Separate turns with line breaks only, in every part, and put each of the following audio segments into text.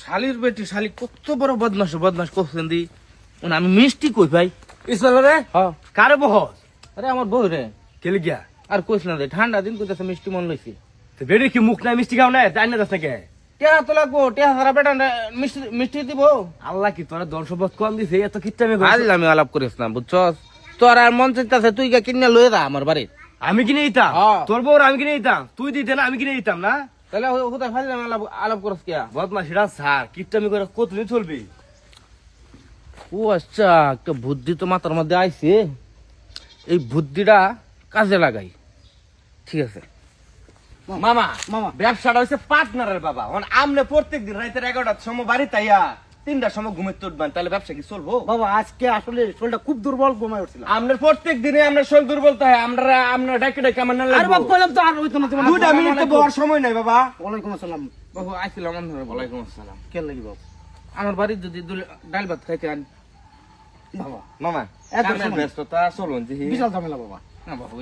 শালির বেটি শালি কত বড় বদমাস করছেন দি আমি মিষ্টি কই ভাই
ইসমাইল রে
হ্যাঁ
কারে বহস
আরে আমার বউ রে
কেলে গিয়া
আর কইস না রে ঠান্ডা দিন কইতাছে মিষ্টি মন লইছি
তো বেড়ে কি মুখ নাই মিষ্টি খাও না তাই না যাচ্ছে কে
টেহা তো লাগবো টেহা সারা বেটা মিষ্টি মিষ্টি দিব
আল্লাহ কি তোরা 10 কম দিছে এত কিচ্ছামে
আজ আমি আলাপ করিস না বুঝছস তোর আর মন চাইতাছে তুই গা কিনে লয়ে যা আমার বাড়ি
আমি কিনে দিতাম
হ্যাঁ।
তোর বউর আমি কিনে দিতাম তুই দিতে না আমি কিনে দিতাম না
তাহলে কোথায় ফাইলাম আলাপ করস কিয়া
বদমাশিরা স্যার কিচ্ছামি করে কতদিন চলবি
ও আচ্ছা একটা বুদ্ধি তো মাথার মধ্যে আইছে এই বুদ্ধিটা কাজে লাগাই ঠিক আছে
মামা
মামা।
ব্যবসাটা হচ্ছে পার্টনারের বাবা আমনে প্রত্যেকদিন রাতের 11টার সময় বাড়ি তাইয়া 3টার সময় ঘুমের তুটবেন তাহলে ব্যবসা কি চলবো
বাবা আজকে আসলে শরীরটা খুব দুর্বল ঘুমায় উঠছিলাম।
আপনার প্রত্যেক দিনে আপনার শরীর দুর্বলতা হয় আমরা ডাকে আমার না
আরে
লাগবে
বাবা কইলাম তো আর হইতো না তোমার।
2 মিনিট তো বলার সময় নাই বাবা
ওয়ালাইকুম আসসালাম।
বাবু আইছিলাম আপনার
ওয়ালাইকুম আসসালাম
কেন লাগি বাবা?
আমার বাড়ির যদি ডাল ভাত খাইতে আন
বাবা
মামা
এত
কামের
সময়?
ব্যস্ততা চলুন জি
বিশাল ঝামেলা বাবা।
না বাবু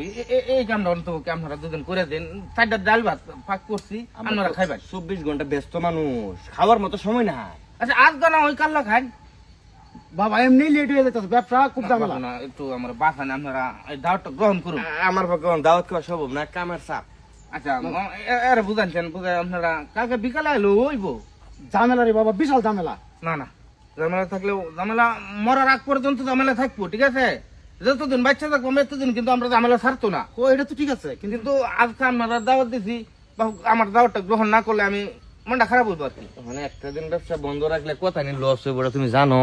এই কামটা অন্তত আপনারা দুজন করে দেন 4টা ডাল ভাত পাক করছি আপনারা খাইবেন
24 ঘন্টা ব্যস্ত মানুষ খাওয়ার মতো সময় নাই
আচ্ছা আজ গানা ওই কাল্লা খান
বাবা এমনি লেট হয়ে যাইতেছে, ব্যবসা খুব ঝামেলা।
না একটু আমার বাসান আপনারা এই দাওয়াতটা গ্রহণ করুন
আমার পক্ষে দাওয়াত খাওয়া সম্ভব না কামের চাপ
আচ্ছা এর বুঝাচ্ছেন বুঝাই আপনারা কালকে বিকালে আইলো হইব
ঝামেলা রে বাবা, বিশাল ঝামেলা।
না না ঝামেলা থাকলেও ঝামেলা মরার আগ পর্যন্ত ঝামেলা থাকবো ঠিক আছে যতদিন বাচ্চা থাকবো এতদিন কিন্তু আমরা ঝামেলা ছাড়তো না
ও এটা তো ঠিক আছে, কিন্তু
কিন্তু আজকে আপনারা দাওয়াত দিছি বা আমার দাওয়াতটা গ্রহণ না করলে আমি মনটা খারাপ হইব আর কি
মানে একটা দিন ব্যবসা বন্ধ রাখলে কথা নেই লস হইব তুমি জানো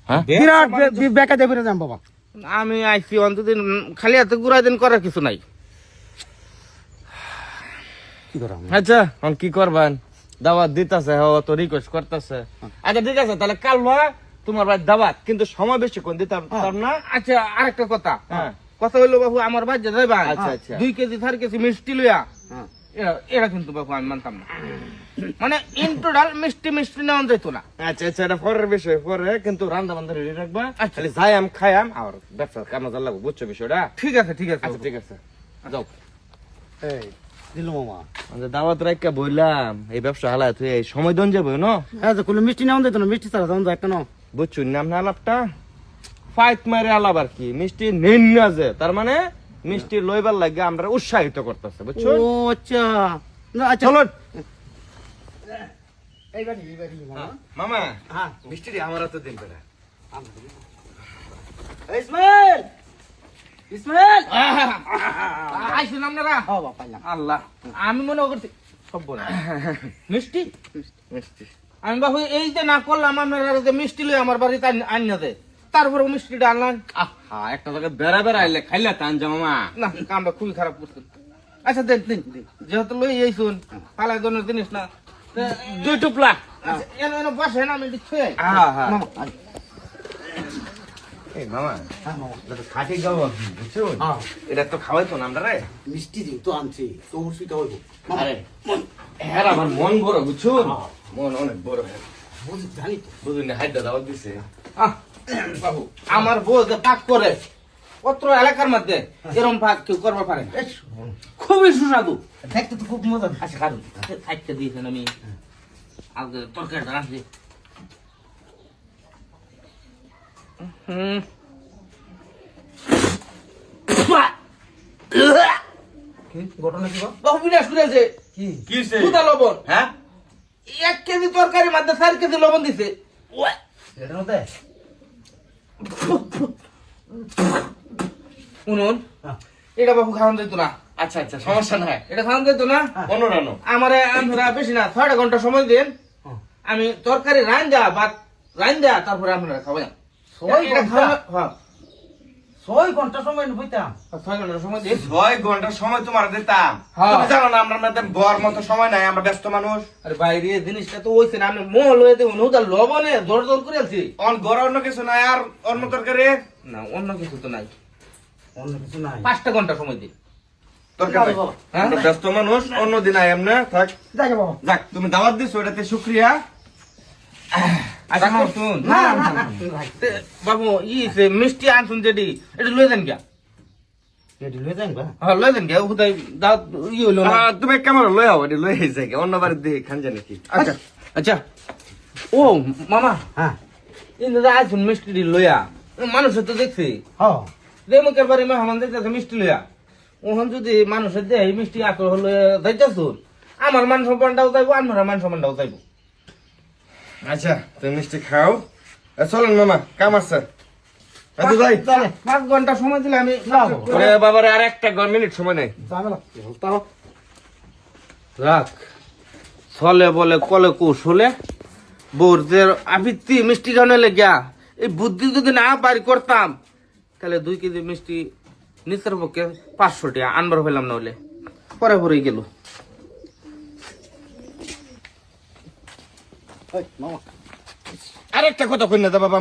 হ্যাঁ
বিরাট বেকা দেবে যাম বাবা।
আমি আইসি অন্তদিন খালি হাতে ঘুরাই দিন করার কিছু নাই
কি করাম?
আচ্ছা এখন কি করবেন দাওয়াত দিতেছে তো রিকোয়েস্ট করতেছে আচ্ছা ঠিক আছে তাহলে কাল তোমার ভাই দাওয়াত কিন্তু সময় বেশি কোন দিতাম না
আচ্ছা আরেকটা কথা
হ্যাঁ।
কথা হইলো বাবু আমার বাচ্চা যাইবা
আচ্ছা, আচ্ছা।
2 কেজি 4 কেজি মিষ্টি লইয়া
হ্যাঁ।
এরা কিন্তু বাবু আমি মানতাম না মানে ইন্টোটাল মিষ্টি নেওয়া যেত না
আচ্ছা আচ্ছা এটা পরের বিষয় পরে কিন্তু রান্না বান্না রেডি রাখবা
আচ্ছা।
খালি যাই খাইয়াম আর ব্যবসা কামনা লাগবো বুঝছো বিষয়টা
ঠিক আছে
আচ্ছা ঠিক আছে যাও
এই দিল মামা।
আচ্ছা দাওয়াত রাখা বললাম এই ব্যবসা হালা তুই এই সময় দন যাবে না
হ্যাঁ তো কোনো মিষ্টি নেওয়া যেত না, মিষ্টি ছাড়া যাওয়া যায় একটা নাও।
বুঝছো নাম না আলাপটা ফাইট মারে আলাপ আর কি মিষ্টি নেন না যে তার মানে মিষ্টি লইবার লাগে আমরা উৎসাহিত করতেছে বুঝছো
ও আচ্ছা না আচ্ছা
চলো
এইবারই মামা।
মামা
হ্যাঁ
মিষ্টি আমারও তো দিন পেলা
ইসমাইল, ইসমাইল।
আইসুন আপনারা
হ্যাঁ বাবা পাইলাম।
আল্লাহ আমি মনে করছি সব বলে মিষ্টি
মিষ্টি
আমি বাবু এই যে না করলাম আপনারা যে মিষ্টি লই আমার বাড়িতে আনিয়া দেয় তারপরে মিষ্টিটা আনলাম
হ্যাঁ একটা জায়গায় বেড়া বেড়া আইলে খাইলে টান যা মামা
না কামটা খুবই খারাপ করছেন আচ্ছা দেন দেন দেন। যেহেতু লই আইসুন পালাই ধরনের জিনিস না
2 টুপলা
আচ্ছা এনে বসেন আমি দিচ্ছি
হ্যাঁ হ্যাঁ
মামা আয়।
এই মামা
হ্যাঁ মামা।
এটা তো খাঁটি গাও বুঝছো
হ্যাঁ
এটা তো খাওয়াই তো না আমরা রে
মিষ্টি দিন তো আনছি তো অবশ্যই তো হইব। মামা,
আরে হ্যাঁ আমার মন বড় বুঝছো মন অনেক বড় হ্যাঁ
বুঝি জানি তো।
বুঝুন না হাইদা দাওয়াত দিছে
বাবু আমার বউ যে পাক করে অত্র এলাকার মধ্যে এরকম পাক কেউ করতে পারে না
এই শোন,
খুবই সুস্বাদু
দেখতে তো খুব মজা।
আচ্ছা কারণ থাকতে দিয়েছেন আমি আগে তরকারিটা রাখছি
কি ঘটনা কি বাবা?
বহু বিনাশ করেছে
কি
কি হইছে
দুটা লবণ
হ্যাঁ
1 কেজি তরকারির মধ্যে 4 কেজি লবণ দিছে
এটার মধ্যে?
শুনুন
হ্যাঁ।
এটা বাবু খাওয়ান যেত না
আচ্ছা আচ্ছা সমস্যা নাই
এটা খাওয়ান যেত না
অনুরানো
আমারে আমরা বেশি না 6 ঘন্টা সময় দেন
হ্যাঁ।
আমি তরকারি রান্দা ভাত রান্দা তারপরে আপনারা খাওয়াই
6
এটা
ঘন্টা?
খাওয়া হ্যাঁ
6 ঘন্টা সময় বইতাম।
6 ঘন্টা সময় দিন
6 ঘন্টা সময় তোমার দিতাম
হ্যাঁ।
তুমি জানো না আমরা মধ্যে বর মতো সময় নাই আমরা ব্যস্ত মানুষ
আরে বাইরে জিনিসটা তো ওইছে না আমি মোহ লয়ে দেব নৌদা লবণে জোর জোর করে আছি
অন ঘর অন্য কিছু নাই আর অন্য তরকারি
না অন্য কিছু তো নাই
অন্য কিছু নাই।
5টা ঘন্টা সময় দিন
তরকারি
বাবা।
আমরা ব্যস্ত মানুষ অন্য দিন আই এমনে থাক
দেখে বাবা।
যাক তুমি দাওয়াত দিছো এটাতে শুকরিয়া
আচ্ছা শুন
না না না
বাবু সে মিষ্টি আনছুন যেটি এটা লয়ে দেন গিয়া
এটি লয়ে যান বা?
হ্যাঁ লয়ে দেন গিয়া হুদাই দাও হইলো না
তুমি ক্যামেরা লই আও এটি লই যাই অন্য বাড়ি দিয়ে খান জানি কি
আচ্ছা আচ্ছা ও মামা
হ্যাঁ
ইন্দু আইসুন মিষ্টি লইয়া মানুষের তো দেখছি
হ্যাঁ
রেমুকের বাড়ি মেহমান দেখতেছে মিষ্টি লইয়া ওখান যদি মানুষের দেয় মিষ্টি আকর হলে যাইতেছুন আমার মান সম্মানটাও যাইবো আপনার মান সম্মানটাও যাইবো
আচ্ছা তুমি মিষ্টি খাও চলেন মামা কাম আছে আচ্ছা যাই
5 ঘন্টা সময় দিলে আমি
যাবো।
ওরে বাবারে আর একটা মিনিট সময় নেই
ঝামেলা তাও
রাখ ছলে বলে কলে কৌশলে বৌরদের আবৃত্তি মিষ্টি খাওয়ানো লেগিয়া এই বুদ্ধি যদি না বাড়ি করতাম তাহলে 2 কেজি মিষ্টি নিচের পক্ষে 500 টাকা আনবার হইলাম না হলে পরে পরেই গেল
এই, মামা
আর একটা কথা কই না দা বাবা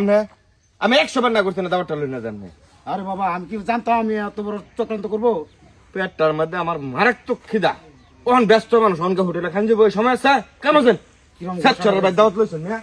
আমি 100 বার না করতে না দাবারটা লই না জান
আরে বাবা আমি কি জানতাম আমি এত বড় চক্রান্ত করবো
পেটটার মধ্যে আমার মারাত্মক খিদা ওখান ব্যস্ত মানুষ অনকে হোটেলে খান যাবো ওই সময় আছে কেন আছেন
কিরম
সাত চড়ার দাওয়াত লইছেন না